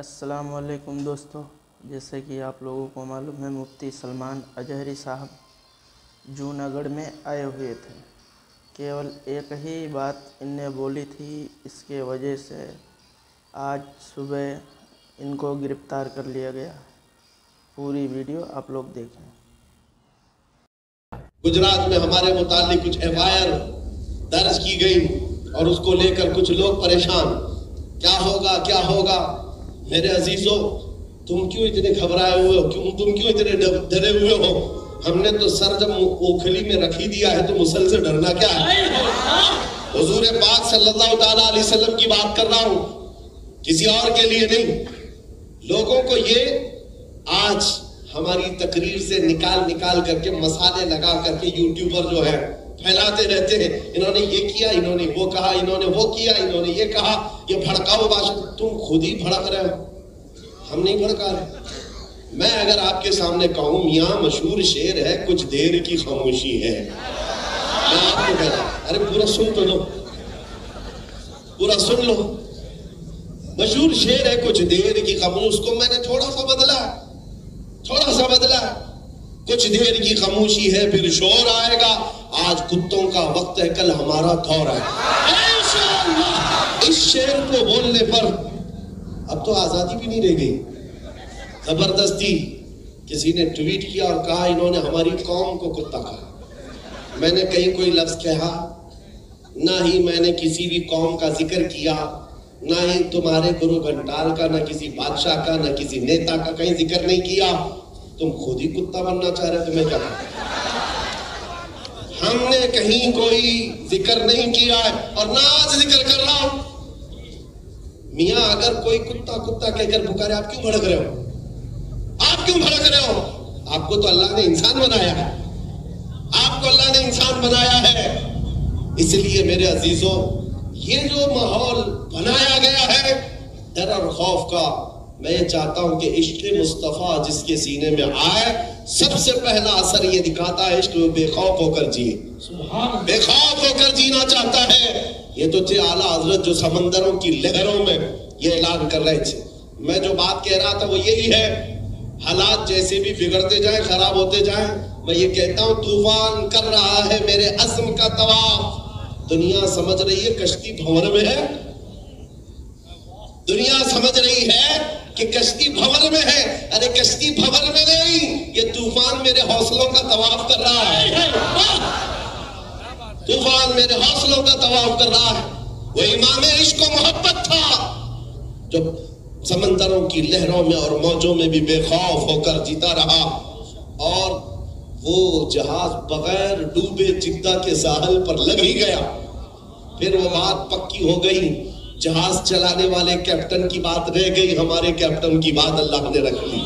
अस्सलाम वालेकुम दोस्तों, जैसे कि आप लोगों को मालूम है मुफ्ती सलमान अजहरी साहब जूनागढ़ में आए हुए थे। केवल एक ही बात इनने बोली थी, इसके वजह से आज सुबह इनको गिरफ़्तार कर लिया गया। पूरी वीडियो आप लोग देखें। गुजरात में हमारे मुतालिक कुछ एफआईआर दर्ज की गई और उसको लेकर कुछ लोग परेशान, क्या होगा। मेरे अजीजों, तुम क्यों इतने घबराए हुए हो, तुम क्यों इतने डरे हुए हो? हमने तो सर जब ओखली में रख ही दिया है तो मुसल से डरना क्या है? हुजूर पाक सल्लल्लाहु ताला अलैहि वसल्लम की बात कर रहा हूं, किसी और के लिए नहीं। लोगों को ये आज हमारी तकरीर से निकाल करके मसाले लगा करके यूट्यूबर जो है फैलाते रहते हैं, इन्होंने ये किया, इन्होंने वो कहा, इन्होंने वो किया, इन्होंने ये कहा, ये भड़काऊ भाषण। तुम खुद ही भड़क रहे हो, हम नहीं भड़का रहे। मैं अगर आपके सामने कहूं मियां मशहूर शेर है, कुछ देर की खामोशी है, मैं आपको कह रहा, अरे पूरा सुन तो लो, पूरा सुन लो। मशहूर शेर है कुछ देर की खामोशी, उसको मैंने थोड़ा सा बदला, कुछ देर की खामोशी है फिर शोर आएगा। आज कुत्तों का वक्त है, कल हमारा दौर है। इस शेर को बोलने पर अब तो आजादी भी नहीं रह गई। जबरदस्ती किसी ने ट्वीट किया और कहा इन्होंने हमारी कौम को कुत्ता कहा। मैंने कहीं कोई लफ्ज कहा ना ही मैंने किसी भी कौम का जिक्र किया, ना ही तुम्हारे गुरु घंटाल का, ना किसी बादशाह का, ना किसी नेता का कहीं जिक्र नहीं किया। तुम खुद ही कुत्ता बनना चाह रहे, तुम्हें क्या? हमने कहीं कोई जिक्र नहीं किया है और ना आज जिक्र कर रहा हूं। मियां अगर कोई कुत्ता कहकर पुकारे, आप क्यों भड़क रहे हो? आपको तो अल्लाह ने इंसान बनाया है, इसलिए मेरे अजीजों, ये जो माहौल बनाया गया है डर और खौफ का, मैं ये चाहता हूं कि इश्क मुस्तफा जिसके सीने में आए, सबसे पहला असर ये दिखाता है इश्क में बेखौफ होकर जिए, बेखौफ होकर जीना चाहता है। ये तो थे आला हजरत जो समंदरों की लहरों में ये ऐलान कर रहे थे। मैं जो बात कह रहा था वो यही है, हालात जैसे भी बिगड़ते जाए, खराब होते जाए, मैं ये कहता हूं तूफान कर रहा है मेरे अज़्म का तवाफ। दुनिया समझ रही है कश्ती भंवर में है, दुनिया समझ रही है कि कश्ती भंवर में है। अरे कश्ती भंवर में नहीं, ये तूफान मेरे हौसलों का तवाफ कर रहा है, तूफान मेरे हौसलों का तवाफ कर रहा है। वो इमाम इश्क व मोहब्बत था जो समंदरों की लहरों में और मौजों में भी बेखौफ होकर जीता रहा, और वो जहाज बगैर डूबे जिद्दा के साहल पर लग ही गया। फिर वो बात पक्की हो गई, जहाज चलाने वाले कैप्टन की बात रह गई, हमारे कैप्टन की बात अल्लाह ने रख ली।